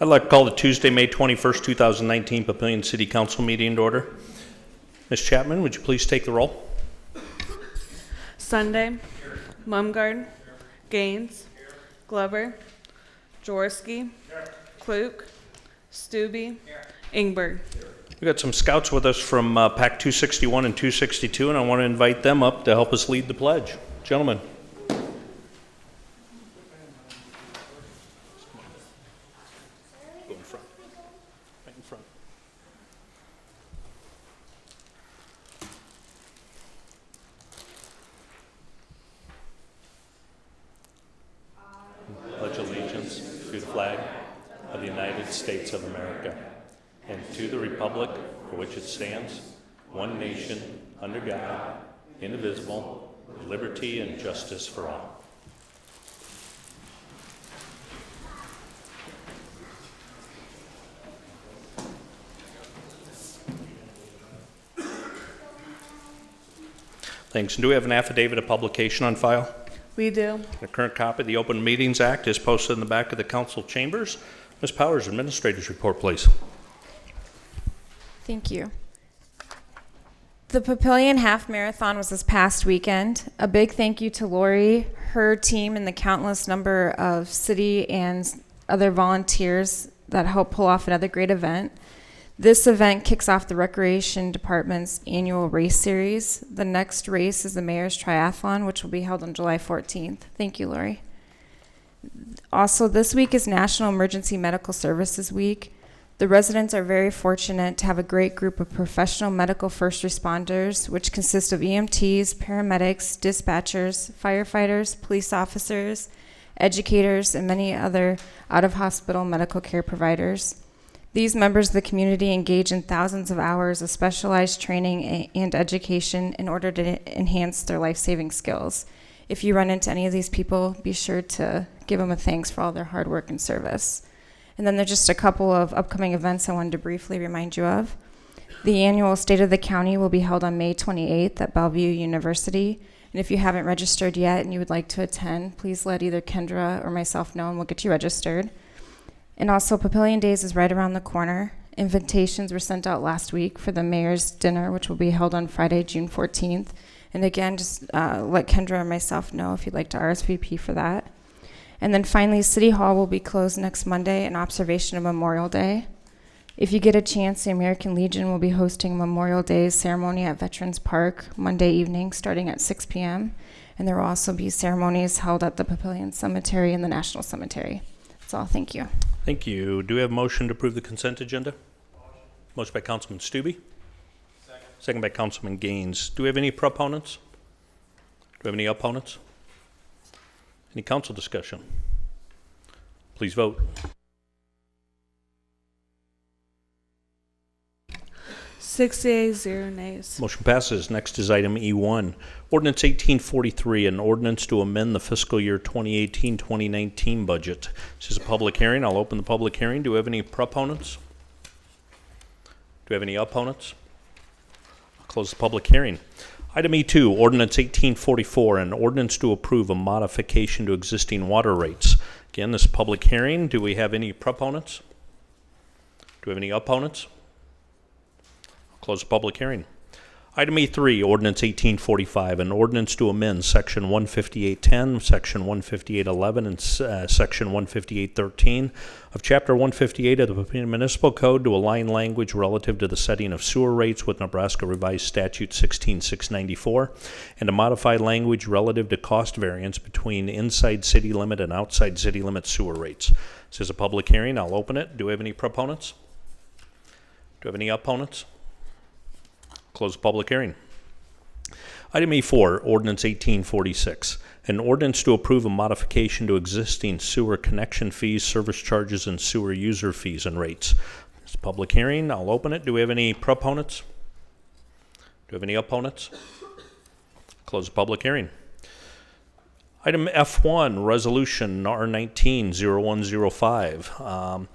I'd like to call the Tuesday, May 21st, 2019 Papillion City Council meeting to order. Ms. Chapman, would you please take the roll? Sunday, Mumgard, Gaines, Glover, Jaworski, Kluk, Stube, Ingberg. We've got some scouts with us from PAC 261 and 262, and I want to invite them up to help us lead the pledge. Gentlemen. Go in front. Right in front. Pledge allegiance to the flag of the United States of America and to the republic for which it stands, one nation, under God, indivisible, with liberty and justice for all. Thanks. And do we have an affidavit of publication on file? We do. The current copy of the Open Meetings Act is posted in the back of the council chambers. Ms. Powers, Administrator's report, please. Thank you. The Papillion Half Marathon was this past weekend. A big thank you to Lori, her team, and the countless number of city and other volunteers that helped pull off another great event. This event kicks off the Recreation Department's annual race series. The next race is the Mayor's Triathlon, which will be held on July 14th. Thank you, Lori. Also, this week is National Emergency Medical Services Week. The residents are very fortunate to have a great group of professional medical first responders, which consist of EMTs, paramedics, dispatchers, firefighters, police officers, educators, and many other out-of-hospital medical care providers. These members of the community engage in thousands of hours of specialized training and education in order to enhance their life-saving skills. If you run into any of these people, be sure to give them a thanks for all their hard work and service. And then there's just a couple of upcoming events I wanted to briefly remind you of. The annual State of the County will be held on May 28th at Bellevue University. And if you haven't registered yet and you would like to attend, please let either Kendra or myself know and we'll get you registered. And also, Papillion Days is right around the corner. Invitations were sent out last week for the mayor's dinner, which will be held on Friday, June 14th. And again, just let Kendra and myself know if you'd like to RSVP for that. And then finally, City Hall will be closed next Monday in observation of Memorial Day. If you get a chance, the American Legion will be hosting Memorial Day ceremony at Veterans Park Monday evening starting at 6 p.m. And there will also be ceremonies held at the Papillion Cemetery and the National Cemetery. That's all. Thank you. Thank you. Do we have a motion to approve the consent agenda? Motion by Councilman Stube. Second by Councilman Gaines. Do we have any proponents? Do we have any opponents? Any council discussion? Please vote. 6 yeas, 0 nays. Motion passes. Next is item E1. Ordinance 1843, an ordinance to amend the fiscal year 2018-2019 budget. This is a public hearing. I'll open the public hearing. Do we have any proponents? Do we have any opponents? I'll close the public hearing. Item E2, Ordinance 1844, an ordinance to approve a modification to existing water rates. Again, this public hearing. Do we have any proponents? Do we have any opponents? I'll close the public hearing. Item E3, Ordinance 1845, an ordinance to amend Section 158.10, Section 158.11, and Section 158.13 of Chapter 158 of the Papillion Municipal Code to align language relative to the setting of sewer rates with Nebraska Revised Statute 16694, and to modify language relative to cost variance between inside city limit and outside city limit sewer rates. This is a public hearing. I'll open it. Do we have any proponents? Do we have any opponents? Close the public hearing. Item E4, Ordinance 1846, an ordinance to approve a modification to existing sewer connection fees, service charges, and sewer user fees and rates. It's a public hearing. I'll open it. Do we have any proponents? Do we have any opponents? Close the public hearing. Item F1, Resolution R19-0105.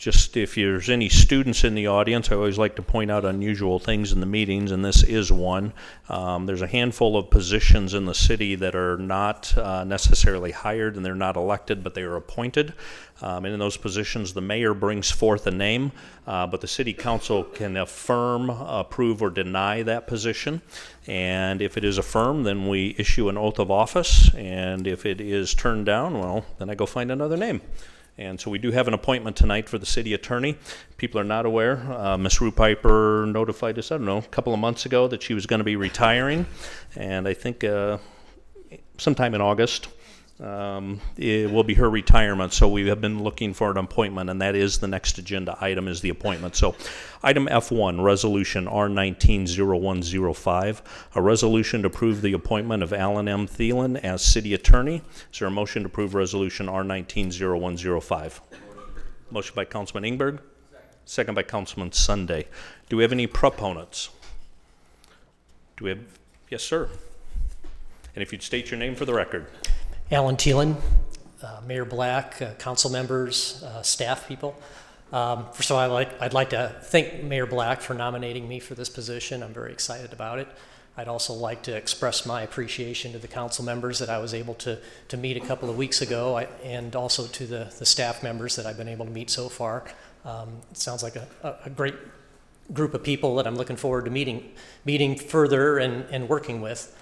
Just if there's any students in the audience, I always like to point out unusual things in the meetings, and this is one. There's a handful of positions in the city that are not necessarily hired and they're not elected, but they are appointed. And in those positions, the mayor brings forth a name, but the city council can affirm, approve, or deny that position. And if it is affirmed, then we issue an oath of office. And if it is turned down, well, then I go find another name. And so we do have an appointment tonight for the city attorney. People are not aware. Ms. Rupiper notified us, I don't know, a couple of months ago that she was going to be retiring. And I think sometime in August, it will be her retirement. So we have been looking for an appointment, and that is the next agenda item is the appointment. So item F1, Resolution R190105, a resolution to approve the appointment of Alan M. Thielen as city attorney. Is there a motion to approve Resolution R190105? Motion by Councilman Ingberg. Second by Councilman Sunday. Do we have any proponents? Do we have? Yes, sir. And if you'd state your name for the record. Alan Thielen, Mayor Black, council members, staff people. First of all, I'd like to thank Mayor Black for nominating me for this position. I'm very excited about it. I'd also like to express my appreciation to the council members that I was able to meet a couple of weeks ago, and also to the staff members that I've been able to meet so far. It sounds like a great group of people that I'm looking forward to meeting further and working with.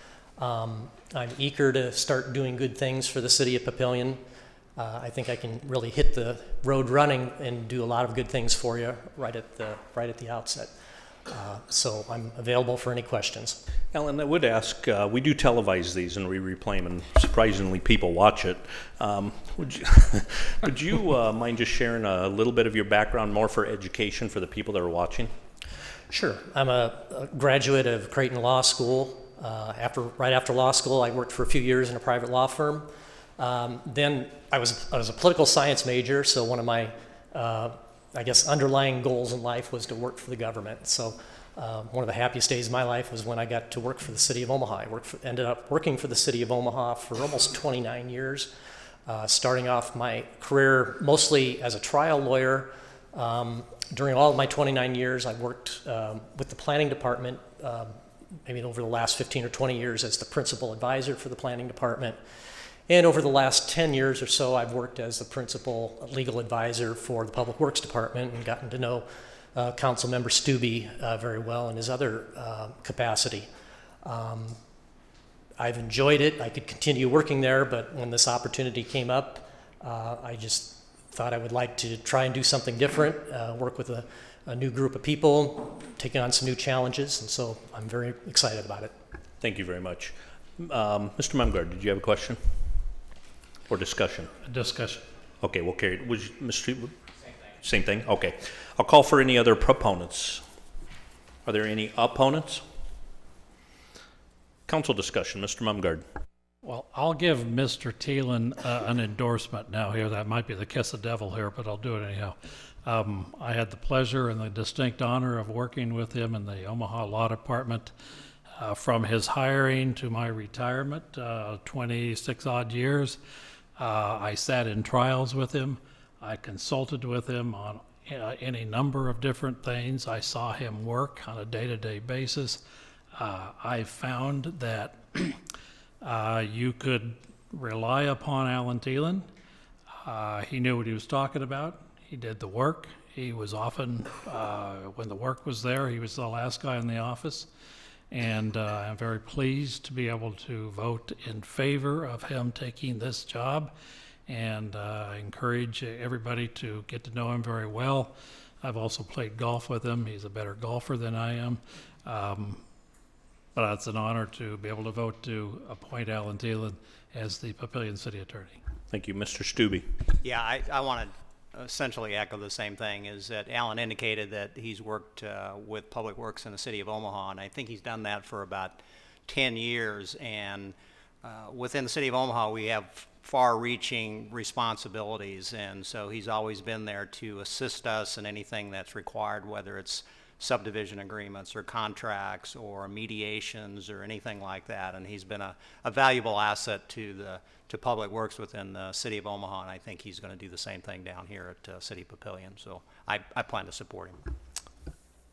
I'm eager to start doing good things for the city of Papillion. I think I can really hit the road running and do a lot of good things for you right at the outset. So I'm available for any questions. Alan, I would ask, we do televise these and we replay them, and surprisingly people watch it. Would you mind just sharing a little bit of your background more for education for the people that are watching? Sure. I'm a graduate of Creighton Law School. Right after law school, I worked for a few years in a private law firm. Then I was a political science major, so one of my, underlying goals in life was to work for the government. So one of the happiest days of my life was when I got to work for the city of Omaha. I ended up working for the city of Omaha for almost 29 years, starting off my career mostly as a trial lawyer. During all of my 29 years, I worked with the planning department, maybe over the last 15 or 20 years as the principal advisor for the planning department. And over the last 10 years or so, I've worked as the principal legal advisor for the Public Works Department and gotten to know Council Member Stubbe very well in his other capacity. I've enjoyed it. I could continue working there, but when this opportunity came up, I just thought I would like to try and do something different, work with a new group of people, taking on some new challenges, and so I'm very excited about it. Thank you very much. Mr. Mumgard, did you have a question or discussion? Discussion. Okay, we'll carry it. Was Mr. Same thing? Okay. I'll call for any other proponents. Are there any opponents? Council discussion, Mr. Mumgard. Well, I'll give Mr. Thielen an endorsement now here. That might be the kiss of the devil here, but I'll do it anyhow. I had the pleasure and the distinct honor of working with him in the Omaha Law Department from his hiring to my retirement, 26 odd years. I sat in trials with him. I consulted with him on any number of different things. I saw him work on a day-to-day basis. I found that you could rely upon Alan Thielen. He knew what he was talking about. He did the work. He was often, when the work was there, he was the last guy in the office. And I'm very pleased to be able to vote in favor of him taking this job. And I encourage everybody to get to know him very well. I've also played golf with him. He's a better golfer than I am. But it's an honor to be able to vote to appoint Alan Thielen as the Papillion City Attorney. Thank you. Mr. Stubbe. Yeah, I want to essentially echo the same thing, is that Alan indicated that he's worked with Public Works in the city of Omaha, and I think he's done that for about 10 years. And within the city of Omaha, we have far-reaching responsibilities, and so he's always been there to assist us in anything that's required, whether it's subdivision agreements or contracts or mediations or anything like that. And he's been a valuable asset to Public Works within the city of Omaha, and I think he's going to do the same thing down here at City Papillion. So I plan to support him.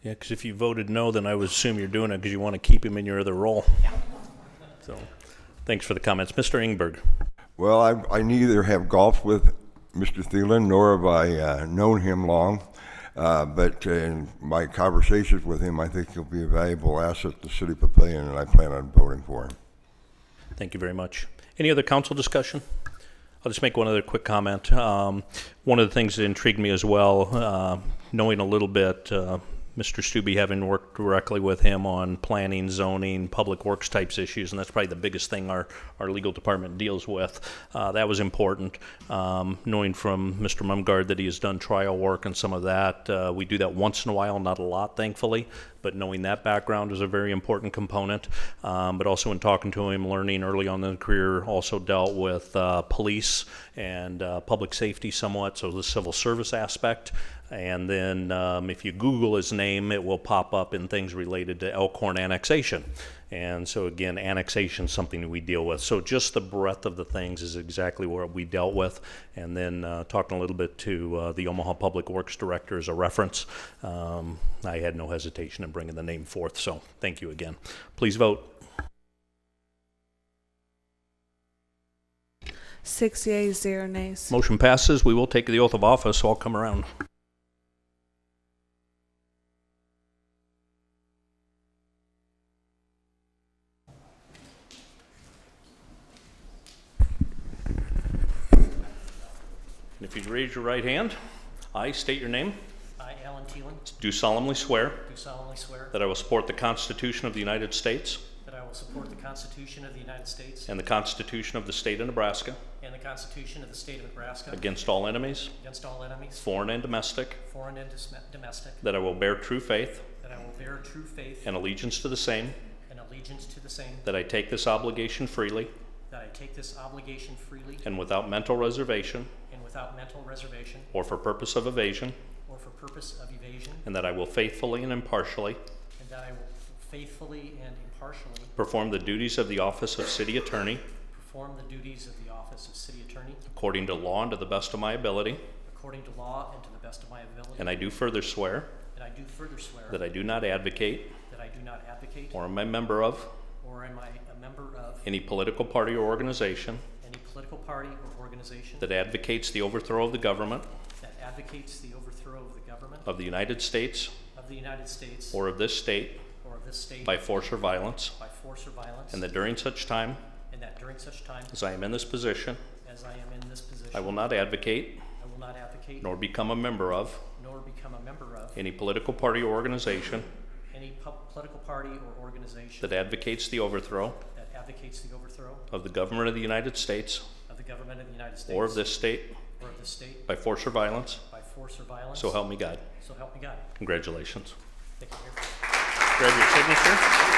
Yeah, because if you voted no, then I would assume you're doing it because you want to keep him in your other role. Yeah. So, thanks for the comments. Mr. Ingberg. Well, I neither have golfed with Mr. Thielen nor have I known him long, but in my conversations with him, I think he'll be a valuable asset to City Papillion, and I plan on voting for him. Thank you very much. Any other council discussion? I'll just make one other quick comment. One of the things that intrigued me as well, knowing a little bit, Mr. Stubbe, having worked directly with him on planning, zoning, public works types issues, and that's probably the biggest thing our legal department deals with. That was important. Knowing from Mr. Mumgard that he has done trial work and some of that, we do that once in a while, not a lot, thankfully, but knowing that background is a very important component. But also in talking to him, learning early on in the career, also dealt with police and public safety somewhat, so the civil service aspect. And then if you Google his name, it will pop up in things related to Elkhorn annexation. And so again, annexation is something that we deal with. So just the breadth of the things is exactly what we dealt with. And then talking a little bit to the Omaha Public Works Director as a reference, I had no hesitation in bringing the name forth. So thank you again. Please vote. 6 yeas, 0 nays. Motion passes. We will take the oath of office, so I'll come around. And if you'd raise your right hand, I state your name, I, Alan Thielen, do solemnly swear do solemnly swear that I will support the Constitution of the United States that I will support the Constitution of the United States and the Constitution of the State of Nebraska and the Constitution of the State of Nebraska against all enemies, against all enemies, foreign and domestic, foreign and domestic, that I will bear true faith that I will bear true faith and allegiance to the same, and allegiance to the same, that I take this obligation freely that I take this obligation freely and without mental reservation and without mental reservation or for purpose of evasion, or for purpose of evasion, and that I will faithfully and impartially and that I will faithfully and impartially perform the duties of the office of City Attorney perform the duties of the office of City Attorney according to law and to the best of my ability. according to law and to the best of my ability. And I do further swear And I do further swear that I do not advocate that I do not advocate or am a member of or am I a member of any political party or organization any political party or organization that advocates the overthrow of the government that advocates the overthrow of the government of the United States of the United States or of this state or of this state by force or violence, by force or violence, and that during such time and that during such time as I am in this position, as I am in this position, I will not advocate I will not advocate nor become a member of nor become a member of any political party or organization any political party or organization that advocates the overthrow that advocates the overthrow of the government of the United States of the government of the United States or of this state or of this state by force or violence. by force or violence. So help me God. So help me God. Congratulations. Thank you, Mayor. Grab your signature.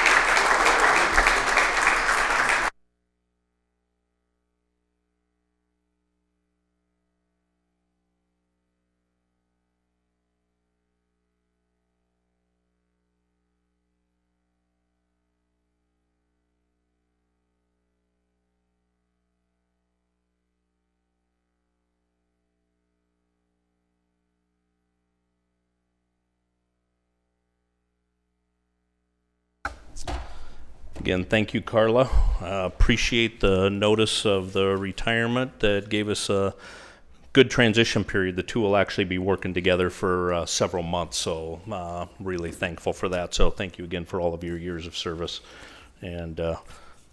Again, thank you, Carla. Appreciate the notice of the retirement that gave us a good transition period. The two will actually be working together for several months, so really thankful for that. So thank you again for all of your years of service. And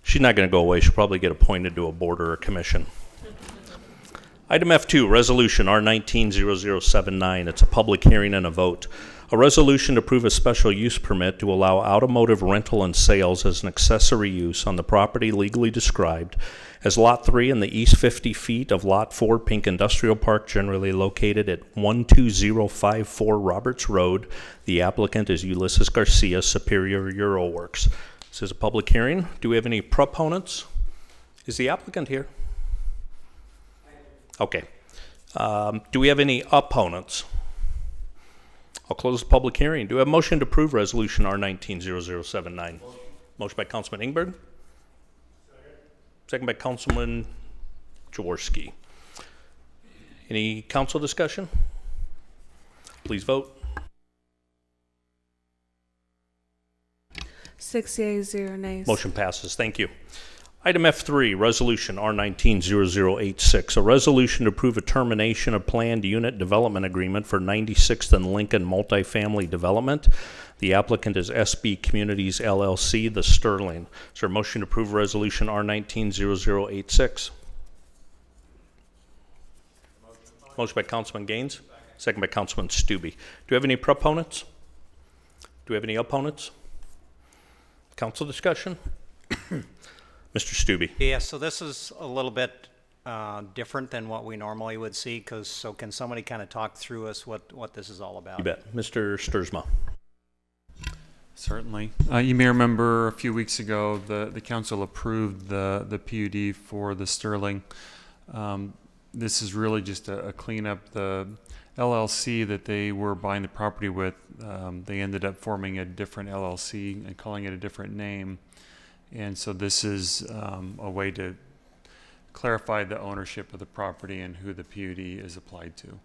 she's not going to go away. She'll probably get appointed to a board or a commission. Item F2, Resolution R190079. It's a public hearing and a vote. A resolution to approve a special use permit to allow automotive rental and sales as an accessory use on the property legally described as Lot 3 in the east 50 feet of Lot 4 Pink Industrial Park, generally located at 12054 Roberts Road. The applicant is Ulysses Garcia, Superior Euro Works. This is a public hearing. Do we have any proponents? Is the applicant here? Okay. Do we have any opponents? I'll close the public hearing. Do we have a motion to approve Resolution R190079? Motion by Councilman Ingberg. Second by Councilman Jaworski. Any council discussion? Please vote. 6 yeas, 0 nays. Motion passes. Thank you. Item F3, Resolution R190086, a resolution to approve a termination of planned unit development agreement for 96th and Lincoln multifamily development. The applicant is SB Communities LLC, the Sterling. Is there a motion to approve Resolution R190086? Motion by Councilman Gaines, second by Councilman Stube. Do we have any proponents? Do we have any opponents? Council discussion? Mr. Stube. Yeah, so this is a little bit different than what we normally would see, so can somebody kind of talk through us what this is all about? You bet. Mr. Sturzma. Certainly. You may remember a few weeks ago the council approved the PUD for the Sterling. This is really just a cleanup. The LLC that they were buying the property with, they ended up forming a different LLC and calling it a different name. And so this is a way to clarify the ownership of the property and who the PUD is applied to.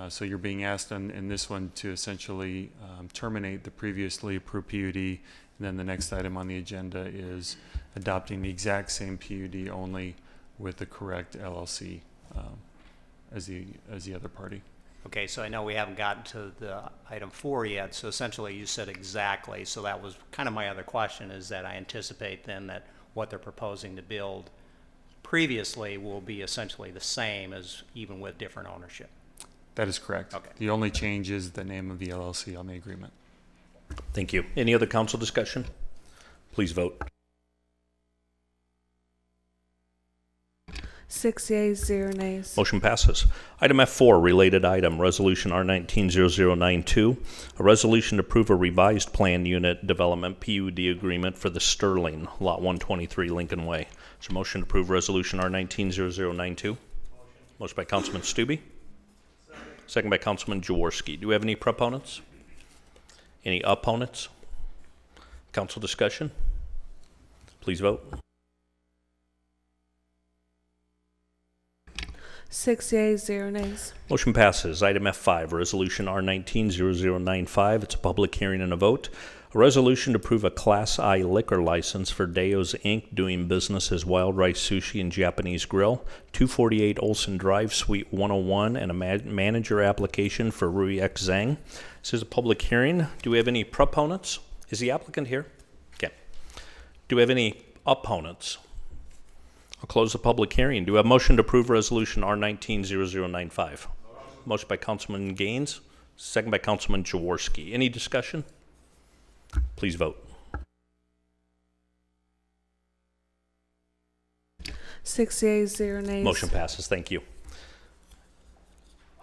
So you're being asked in this one to essentially terminate the previously approved PUD, and then the next item on the agenda is adopting the exact same PUD only with the correct LLC as the other party. Okay, so I know we haven't gotten to the item 4 yet, so essentially you said exactly, so that was kind of my other question, is that I anticipate then that what they're proposing to build previously will be essentially the same as even with different ownership. That is correct. Okay. The only change is the name of the LLC on the agreement. Thank you. Any other council discussion? Please vote. 6 yeas, 0 nays. Motion passes. Item F4, related item, Resolution R190092, a resolution to approve a revised planned unit development PUD agreement for the Sterling, Lot 123, Lincoln Way. Is there a motion to approve Resolution R190092? Motion by Councilman Stube. Second by Councilman Jaworski. Do we have any proponents? Any opponents? Council discussion? Please vote. 6 yeas, 0 nays. Motion passes. Item F5, Resolution R190095. It's a public hearing and a vote. A resolution to approve a Class I liquor license for Deo's Inc., doing business as Wild Rice Sushi and Japanese Grill, 248 Olson Drive, Suite 101, and a manager application for Rui X Zhang. This is a public hearing. Do we have any proponents? Is the applicant here? Okay. Do we have any opponents? I'll close the public hearing. Do we have a motion to approve Resolution R190095? Motion by Councilman Gaines, second by Councilman Jaworski. Any discussion? Please vote. 6 yeas, 0 nays. Motion passes. Thank you.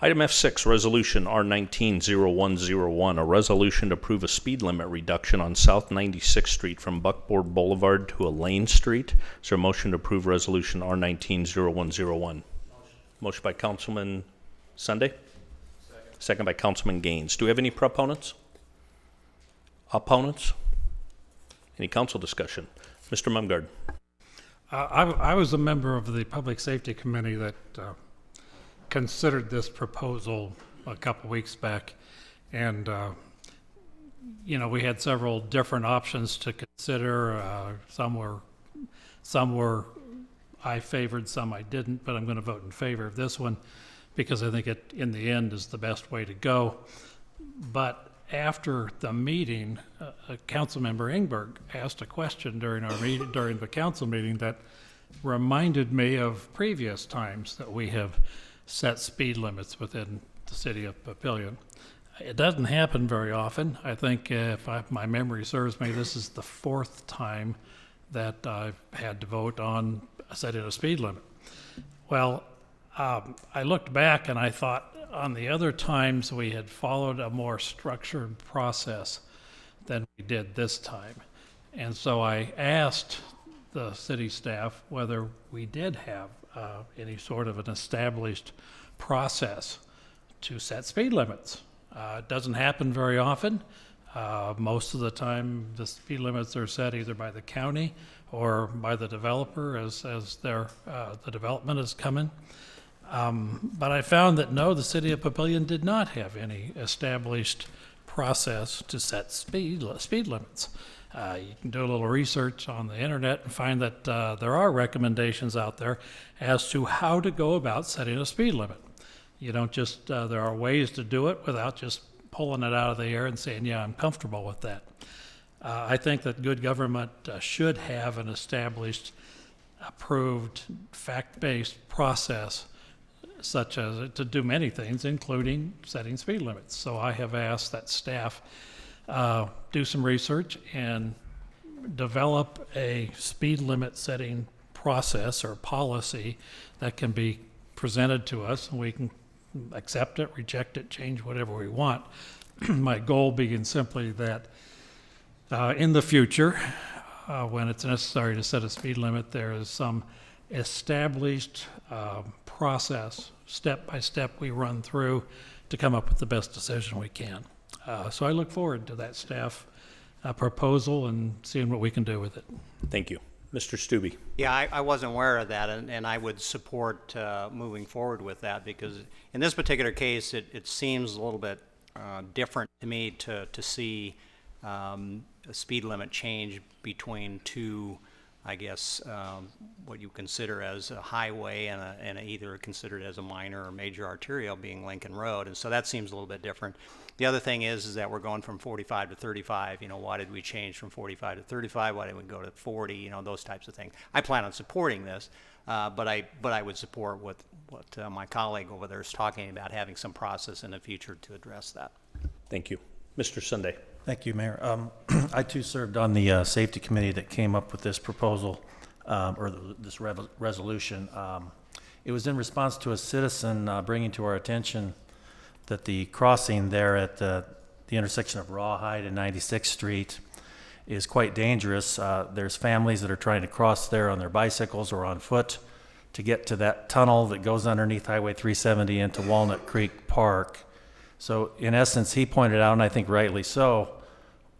Item F6, Resolution R190101, a resolution to approve a speed limit reduction on South 96th Street from Buckboard Boulevard to Elaine Street. Is there a motion to approve Resolution R190101? Motion by Councilman Sunday. Second by Councilman Gaines. Do we have any proponents? Opponents? Any council discussion? Mr. Mumgard. I was a member of the Public Safety Committee that considered this proposal a couple weeks back, and we had several different options to consider. Some were I favored, some I didn't, but I'm going to vote in favor of this one because I think it, in the end, is the best way to go. But after the meeting, Councilmember Ingberg asked a question during the council meeting that reminded me of previous times that we have set speed limits within the city of Papillion. It doesn't happen very often. I think my memory serves me, this is the 4th time that I've had to vote on setting a speed limit. Well, I looked back and I thought on the other times we had followed a more structured process than we did this time. And so I asked the city staff whether we did have any sort of an established process to set speed limits. It doesn't happen very often. Most of the time, the speed limits are set either by the county or by the developer as the development is coming. But I found that no, the city of Papillion did not have any established process to set speed limits. You can do a little research on the internet and find that there are recommendations out there as to how to go about setting a speed limit. You don't just, there are ways to do it without just pulling it out of the air and saying, yeah, I'm comfortable with that. I think that good government should have an established, approved, fact-based process such as to do many things, including setting speed limits. So I have asked that staff do some research and develop a speed limit setting process or policy that can be presented to us, and we can accept it, reject it, change whatever we want. My goal being simply that in the future, when it's necessary to set a speed limit, there is some established process, step by step, we run through to come up with the best decision we can. So I look forward to that staff proposal and seeing what we can do with it. Thank you. Mr. Stubbe. Yeah, I wasn't aware of that, and I would support moving forward with that, because in this particular case, it seems a little bit different to me to see a speed limit change between two, I guess, what you consider as a highway and either considered as a minor or major arterial being Lincoln Road, and so that seems a little bit different. The other thing is that we're going from 45 to 35. You know, why did we change from 45 to 35? Why didn't we go to 40? You know, those types of things. I plan on supporting this, but I would support what my colleague over there is talking about, having some process in the future to address that. Thank you. Mr. Sunday. Thank you, Mayor. I too served on the safety committee that came up with this proposal this resolution. It was in response to a citizen bringing to our attention that the crossing there at the intersection of Rawhide and 96th Street is quite dangerous. There's families that are trying to cross there on their bicycles or on foot to get to that tunnel that goes underneath Highway 370 into Walnut Creek Park. So in essence, he pointed out, and I think rightly so,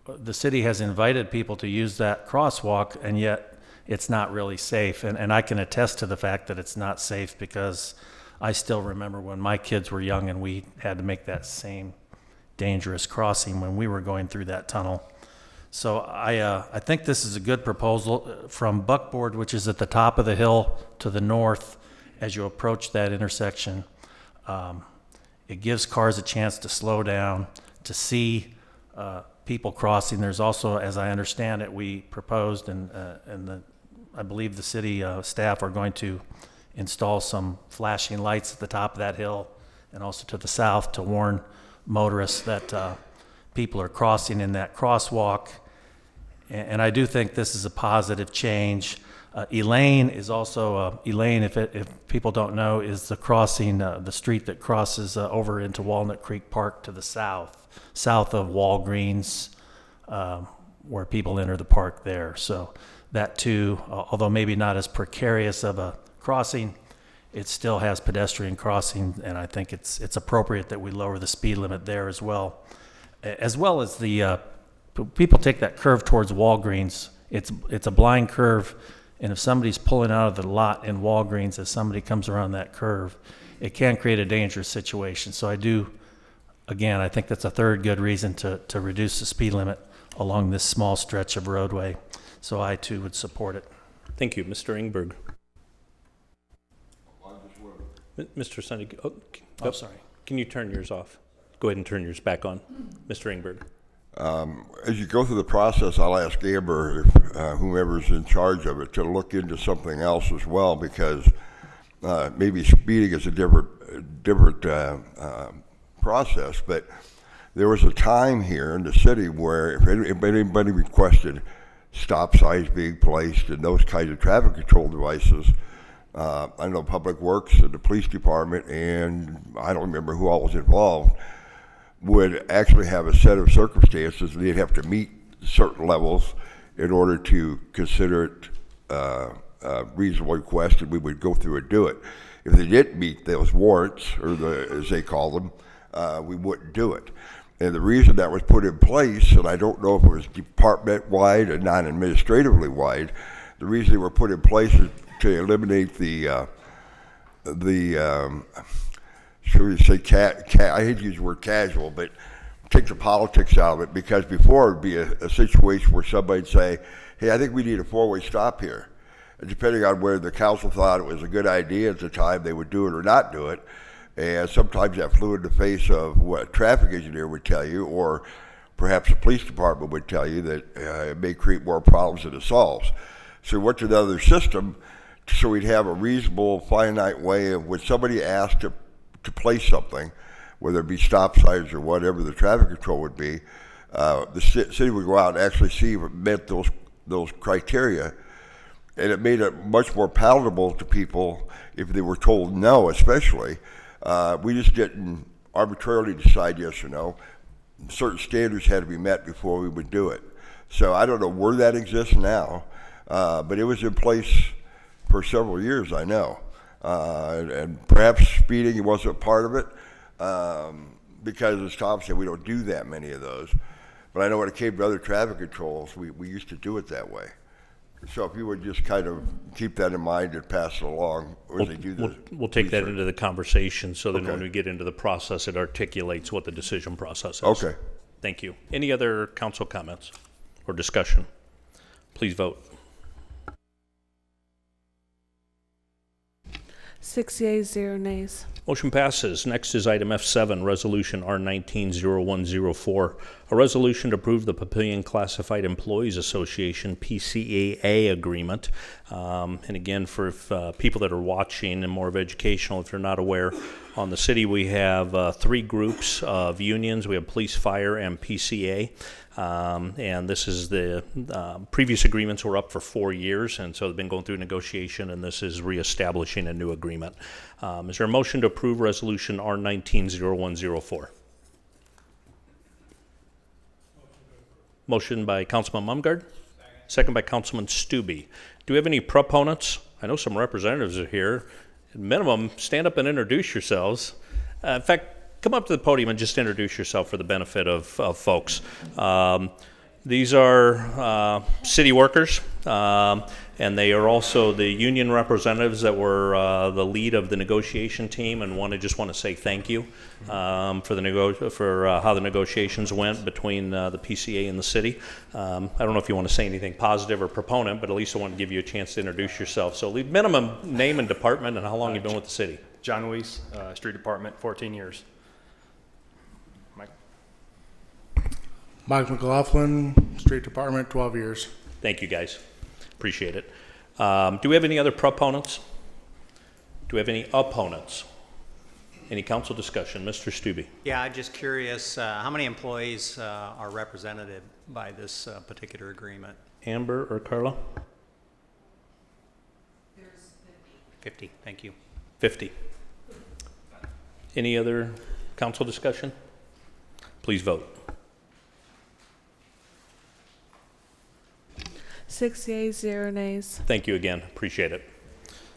the city has invited people to use that crosswalk, and yet it's not really safe. And I can attest to the fact that it's not safe, because I still remember when my kids were young and we had to make that same dangerous crossing when we were going through that tunnel. So I think this is a good proposal. From Buckboard, which is at the top of the hill to the north, as you approach that intersection, it gives cars a chance to slow down, to see people crossing. There's also, as I understand it, we proposed, and I believe the city staff are going to install some flashing lights at the top of that hill and also to the south to warn motorists that people are crossing in that crosswalk. And I do think this is a positive change. Elaine is also, Elaine, if people don't know, is the crossing, the street that crosses over into Walnut Creek Park to the south of Walgreens, where people enter the park there. So that too, although maybe not as precarious of a crossing, it still has pedestrian crossing, and I think it's appropriate that we lower the speed limit there as well as the people take that curve towards Walgreens. It's a blind curve, and if somebody's pulling out of the lot in Walgreens as somebody comes around that curve, it can create a dangerous situation. So I think that's a third good reason to reduce the speed limit along this small stretch of roadway. So I too would support it. Thank you. Mr. Ingberg. Mr. Sunday, Sorry. Can you turn yours off? Go ahead and turn yours back on. Mr. Ingberg. As you go through the process, I'll ask Amber, whomever's in charge of it, to look into something else as well, because maybe speeding is a different process. But there was a time here in the city where if anybody requested stop signs being placed and those kinds of traffic control devices, I know Public Works and the police department, and I don't remember who all was involved, would actually have a set of circumstances, and they'd have to meet certain levels in order to consider it a reasonable request, and we would go through and do it. If they didn't meet those warrants, or as they call them, we wouldn't do it. And the reason that was put in place, and I don't know if it was department-wide and not administratively wide, the reason they were put in place is to eliminate the should we say, I hate to use the word casual, but take the politics out of it, because before it would be a situation where somebody'd say, hey, I think we need a four-way stop here. And depending on whether the council thought it was a good idea at the time, they would do it or not do it. And sometimes that flew in the face of what a traffic engineer would tell you, or perhaps the police department would tell you that it may create more problems than it solves. So we went to another system so we'd have a reasonable, finite way of when somebody asked to place something, whether it be stop signs or whatever the traffic control would be, the city would go out and actually see if it met those criteria. And it made it much more palatable to people if they were told no, especially. We just didn't arbitrarily decide yes or no. Certain standards had to be met before we would do it. So I don't know where that exists now, but it was in place for several years, I know. And perhaps speeding wasn't a part of it, because as Tom said, we don't do that many of those. But I know when it came to other traffic controls, we used to do it that way. So if you would just kind of keep that in mind and pass it along, or as they do this. We'll take that into the conversation, so that when Okay. we get into the process, it articulates what the decision process is. Okay. Thank you. Any other council comments or discussion? Please vote. 6 yeas, 0 nays. Motion passes. Next is item F7, Resolution R190104, a resolution to approve the Papillion Classified Employees Association PCAA agreement. And again, for people that are watching and more of educational, if you're not aware, on the city we have three groups of unions. We have police, fire, and PCA. And this is the previous agreements were up for 4 years, and so they've been going through negotiation, and this is reestablishing a new agreement. Is there a motion to approve Resolution R190104? Motion by Councilman Mumgard, second by Councilman Stube. Do we have any proponents? I know some representatives are here. At minimum, stand up and introduce yourselves. In fact, come up to the podium and just introduce yourself for the benefit of folks. These are city workers, and they are also the union representatives that were the lead of the negotiation team, and just want to say thank you for how the negotiations went between the PCA and the city. I don't know if you want to say anything positive or proponent, but at least I want to give you a chance to introduce yourself. So leave minimum name and department and how long you've been with the city. John Weiss, Street Department, 14 years. Mike. Mike McLaughlin, Street Department, 12 years. Thank you, guys. Appreciate it. Do we have any other proponents? Do we have any opponents? Any council discussion? Mr. Stube. Yeah, I'm just curious, how many employees are represented by this particular agreement? Amber or Carla? There's 50. 50, thank you. 50. Any other council discussion? Please vote. 6 yeas, 0 nays. Thank you again. Appreciate it.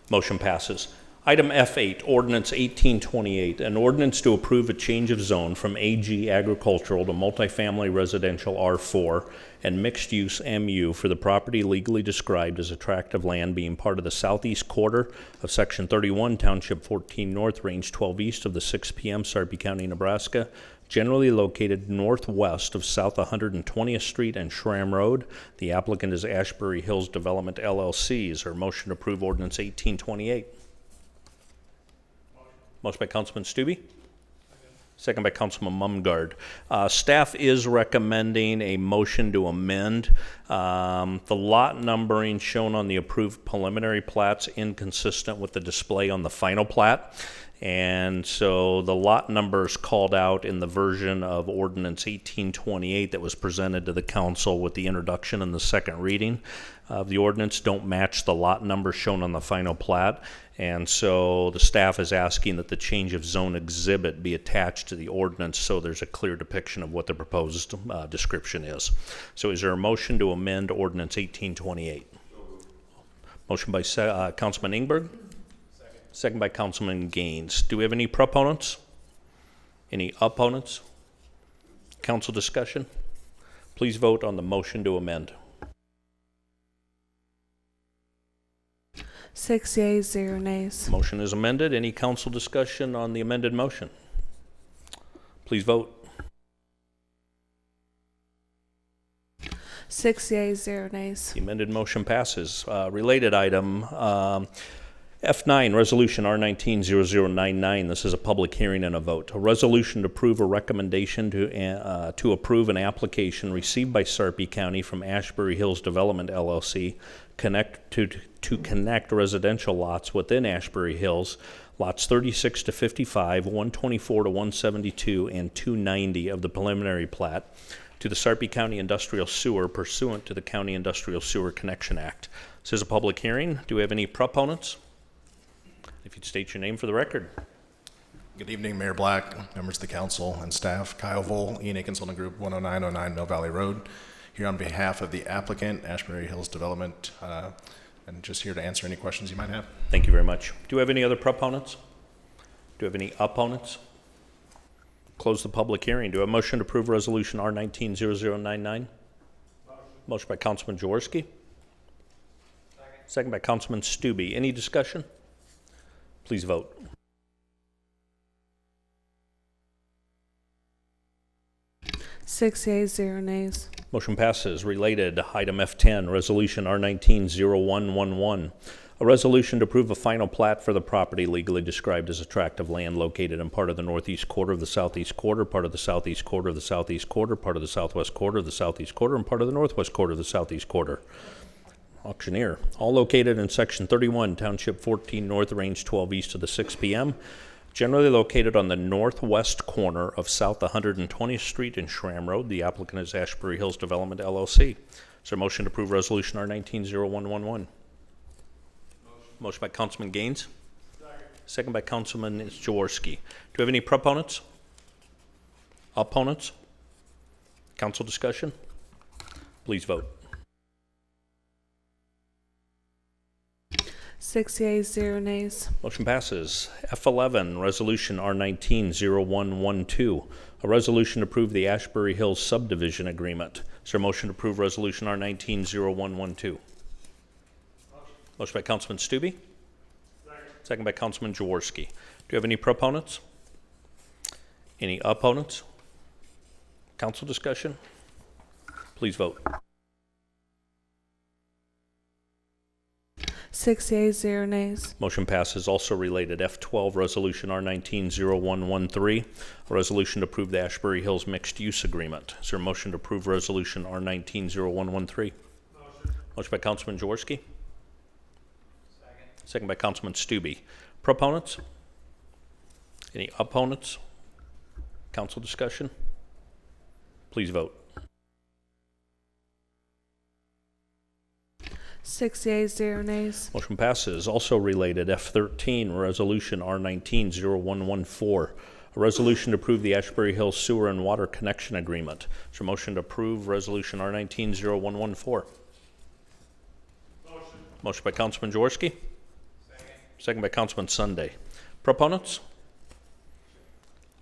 Motion passes. Item F8, Ordinance 1828, an ordinance to approve a change of zone from AG agricultural to multifamily residential R4 and mixed-use MU for the property legally described as a tract of land being part of the southeast quarter of Section 31, Township 14 North, Range 12 East of the 6 p.m., Sarpy County, Nebraska, generally located northwest of South 120th Street and Schramm Road. The applicant is Ashbury Hills Development, LLC. Is there a motion to approve Ordinance 1828? Motion by Councilman Stube. Second by Councilman Mumgard. Staff is recommending a motion to amend the lot numbering shown on the approved preliminary plat's inconsistent with the display on the final plat. And so the lot numbers called out in the version of Ordinance 1828 that was presented to the council with the introduction and the second reading of the ordinance don't match the lot numbers shown on the final plat. And so the staff is asking that the change of zone exhibit be attached to the ordinance so there's a clear depiction of what the proposed description is. So is there a motion to amend Ordinance 1828? Motion by Councilman Ingberg. Second by Councilman Gaines. Do we have any proponents? Any opponents? Council discussion? Please vote on the motion to amend. 6 yeas, 0 nays. Motion is amended. Any council discussion on the amended motion? Please vote. 6 yeas, 0 nays. The amended motion passes. Related item, F9, Resolution R190099. This is a public hearing and a vote. A resolution to approve a recommendation to approve an application received by Sarpy County from Ashbury Hills Development LLC to connect residential lots within Ashbury Hills, lots 36 to 55, 124 to 172, and 290 of the preliminary plat, to the Sarpy County Industrial Sewer pursuant to the County Industrial Sewer Connection Act. This is a public hearing. Do we have any proponents? If you'd state your name for the record. Good evening, Mayor Black, members of the council and staff. Kyle Vole, E&A Consulting Group, 10909 Mill Valley Road. Here on behalf of the applicant, Ashbury Hills Development, and just here to answer any questions you might have. Thank you very much. Do we have any other proponents? Do we have any opponents? Close the public hearing. Do I have a motion to approve Resolution R190099? Motion by Councilman Jaworski. Second by Councilman Stube. Any discussion? Please vote. Six yeas, 0 nays. Motion passes. Related, item F10, Resolution R190111. A resolution to approve a final plat for the property legally described as a tract of land located in part of the northeast quarter of the southeast quarter, part of the southeast quarter of the southeast quarter, part of the southwest quarter of the southeast quarter, and part of the northwest quarter of the southeast quarter. Auctioneer. All located in Section 31, Township 14 North, Range 12 east of the 6 p.m. Generally located on the northwest corner of South 120th Street and Schramm Road. The applicant is Ashbury Hills Development, LLC. Is there a motion to approve Resolution R190111? Motion by Councilman Gaines. Second by Councilman Jaworski. Do we have any proponents? Opponents? Council discussion? Please vote. 6 yeas, 0 nays. Motion passes. F11, Resolution R190112. A resolution to approve the Ashbury Hills subdivision agreement. Is there a motion to approve Resolution R190112? Motion by Councilman Stube. Second by Councilman Jaworski. Do you have any proponents? Any opponents? Council discussion? Please vote. 6 yeas, 0 nays. Motion passes. Also related, F12, Resolution R190113. A resolution to approve the Ashbury Hills mixed use agreement. Is there a motion to approve Resolution R190113? Motion by Councilman Jaworski. Second by Councilman Stube. Proponents? Any opponents? Council discussion? Please vote. 6 yeas, 0 nays. Motion passes. Also related, F13, Resolution R190114. A resolution to approve the Ashbury Hills Sewer and Water Connection Agreement. Is there a motion to approve Resolution R190114? Motion by Councilman Jaworski. Second by Councilman Sunday. Proponents?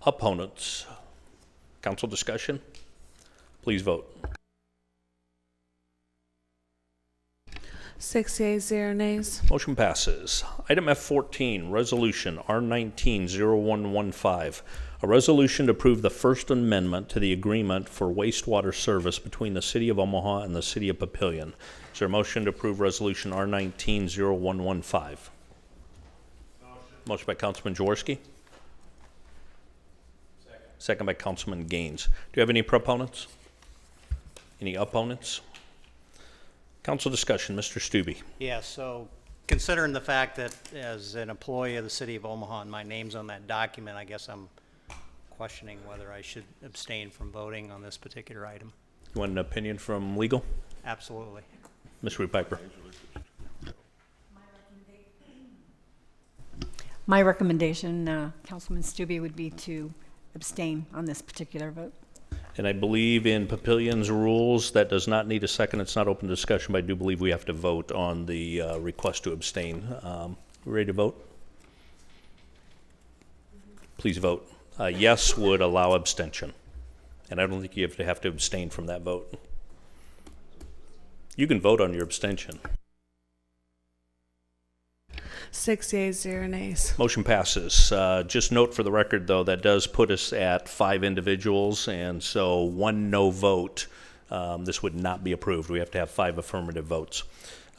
Opponents? Council discussion? Please vote. 6 yeas, 0 nays. Motion passes. Item F14, Resolution R190115. A resolution to approve the First Amendment to the Agreement for Wastewater Service between the City of Omaha and the City of Papillion. Is there a motion to approve Resolution R190115? Motion by Councilman Jaworski. Second by Councilman Gaines. Do you have any proponents? Any opponents? Council discussion, Mr. Stube. Yeah, so considering the fact that as an employee of the city of Omaha and my name's on that document, I guess I'm questioning whether I should abstain from voting on this particular item. You want an opinion from legal? Absolutely. Ms. Ruth Piper. My recommendation, Councilman Stube, would be to abstain on this particular vote. And I believe in Papillion's rules, that does not need a second. It's not open to discussion, but I do believe we have to vote on the request to abstain. Ready to vote? Please vote. A yes would allow abstention. And I don't think you have to abstain from that vote. You can vote on your abstention. 6 yeas, 0 nays. Motion passes. Just note for the record, though, that does put us at 5 individuals, and so 1 no vote, this would not be approved. We have to have 5 affirmative votes.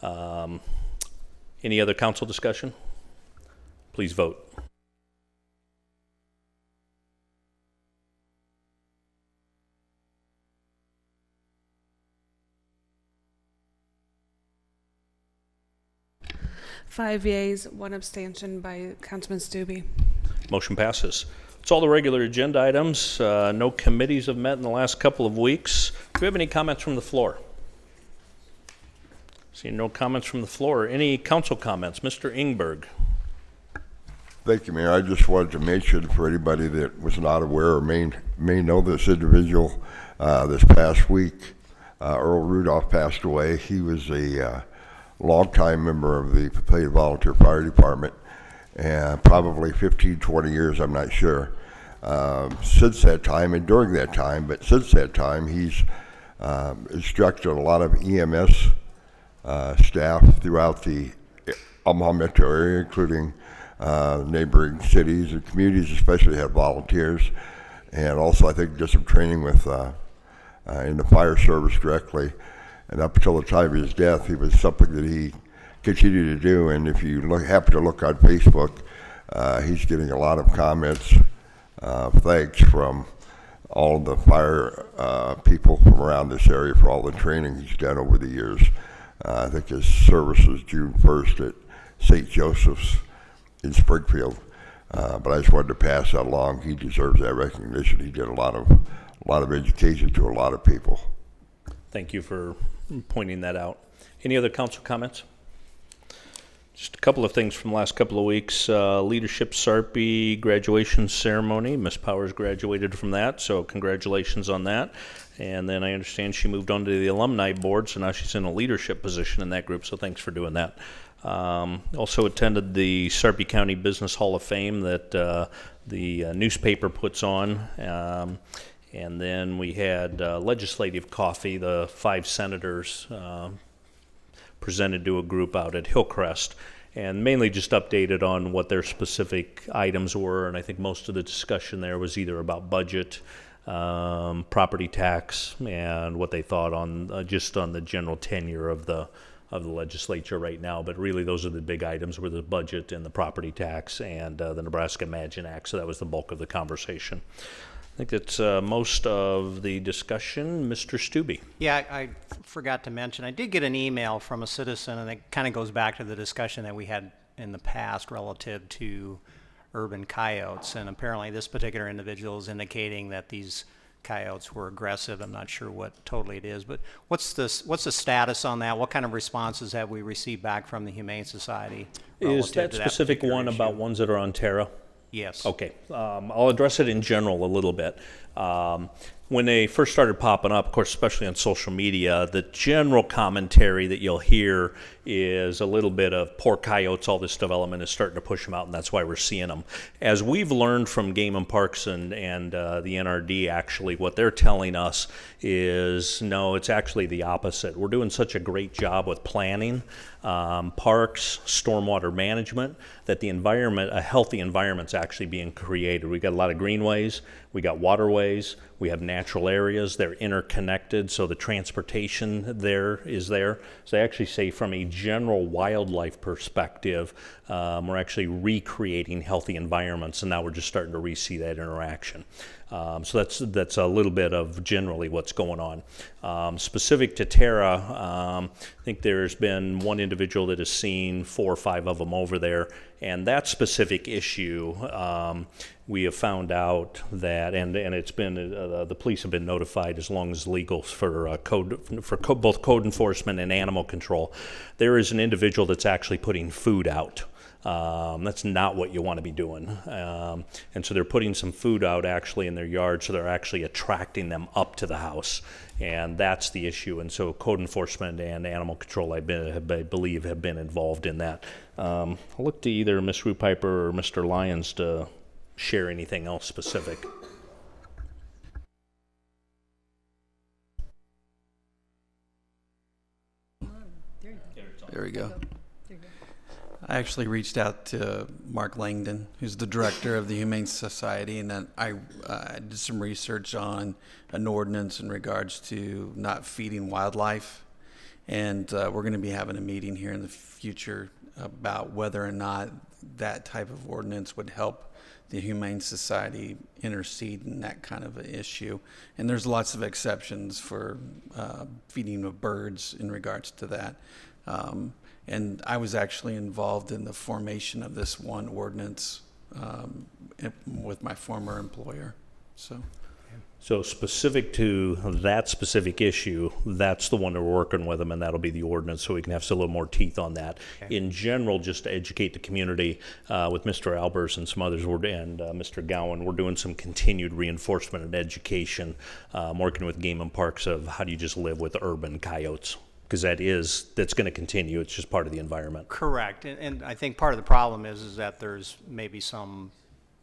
Any other council discussion? Please vote. Five yeas, 1 abstention by Councilman Stube. Motion passes. It's all the regular agenda items. No committees have met in the last couple of weeks. Do we have any comments from the floor? Seeing no comments from the floor. Any council comments? Mr. Ingberg. Thank you, Mayor. I just wanted to mention for anybody that was not aware or may know this individual, this past week, Earl Rudolph passed away. He was a longtime member of the Papillion Volunteer Fire Department, and probably 15, 20 years, I'm not sure. Since that time, and during that time, but since that time, he's instructed a lot of EMS staff throughout the Omaha metro area, including neighboring cities and communities, especially have volunteers, and also I think did some training with in the fire service directly. And up until the time of his death, it was something that he continued to do. And if you happen to look on Facebook, he's getting a lot of comments, thanks from all the fire people from around this area for all the training he's done over the years. I think his service was June 1st at St. Joseph's in Springfield. But I just wanted to pass that along. He deserves that recognition. He did a lot of education to a lot of people. Thank you for pointing that out. Any other council comments? Just a couple of things from the last couple of weeks. Leadership Sarpy graduation ceremony. Miss Powers graduated from that, so congratulations on that. And then I understand she moved on to the alumni board, so now she's in a leadership position in that group, so thanks for doing that. Also attended the Sarpy County Business Hall of Fame that the newspaper puts on. And then we had legislative coffee. The 5 senators presented to a group out at Hillcrest, and mainly just updated on what their specific items were. And I think most of the discussion there was either about budget, property tax, and what they thought on just on the general tenure of the legislature right now. But really, those are the big items: were the budget and the property tax and the Nebraska Imagine Act. So that was the bulk of the conversation. I think that's most of the discussion. Mr. Stube. Yeah, I forgot to mention, I did get an email from a citizen, and it kind of goes back to the discussion that we had in the past relative to urban coyotes. And apparently this particular individual is indicating that these coyotes were aggressive. I'm not sure what totally it is, but what's the status on that? What kind of responses have we received back from the Humane Society? Is that specific one issue? about ones that are on Terra? Yes. Okay. I'll address it in general a little bit. When they first started popping up, of course, especially on social media, the general commentary that you'll hear is a little bit of poor coyotes, all this development is starting to push them out, and that's why we're seeing them. As we've learned from Game and Parks and the NRD, actually, what they're telling us is, no, it's actually the opposite. We're doing such a great job with planning, parks, stormwater management, that the environment, a healthy environment's actually being created. We've got a lot of greenways, we got waterways, we have natural areas, they're interconnected, so the transportation there is there. So they actually say from a general wildlife perspective, we're actually recreating healthy environments, and now we're just starting to re-see that interaction. So that's a little bit of generally what's going on. Specific to Terra, I think there's been one individual that has seen 4 or 5 of them over there, and that specific issue, we have found out that, and it's been the police have been notified as long as legal for both code enforcement and animal control. There is an individual that's actually putting food out. That's not what you want to be doing. And so they're putting some food out actually in their yard, so they're actually attracting them up to the house. And that's the issue. And so code enforcement and animal control, I believe, have been involved in that. I'll look to either Ms. Rupiper or Mr. Lyons to share anything else specific. There we go. I actually reached out to Mark Langdon, who's the director of the Humane Society, and then I did some research on an ordinance in regards to not feeding wildlife. And we're going to be having a meeting here in the future about whether or not that type of ordinance would help the Humane Society intercede in that kind of an issue. And there's lots of exceptions for feeding of birds in regards to that. And I was actually involved in the formation of this one ordinance with my former employer. So specific to that specific issue, that's the one we're working with them, and that'll be the ordinance, so we can have a little more teeth on that. Okay. In general, just to educate the community, with Mr. Albers and some others, and Mr. Gowan, we're doing some continued reinforcement and education, working with Game and Parks of how do you just live with urban coyotes, because that's going to continue. It's just part of the environment. Correct, and I think part of the problem is that there's maybe some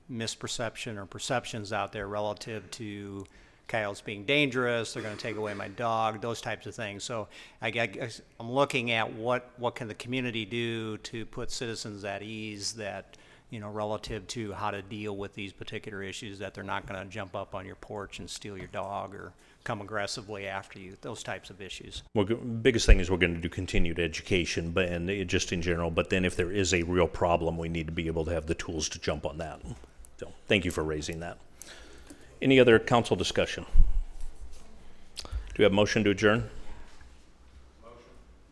misperception or perceptions out there relative to coyotes being dangerous, they're going to take away my dog, those types of things. So I guess I'm looking at what can the community do to put citizens at ease that, relative to how to deal with these particular issues, that they're not going to jump up on your porch and steal your dog or come aggressively after you, those types of issues. Biggest thing is we're going to do continued education, just in general, but then if there is a real problem, we need to be able to have the tools to jump on that. So thank you for raising that. Any other council discussion? Do we have a motion to adjourn?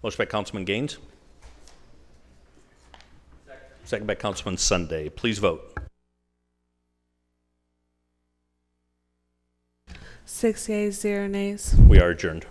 Motion by Councilman Gaines. Second by Councilman Sunday. Please vote. 6 yeas, 0 nays. We are adjourned.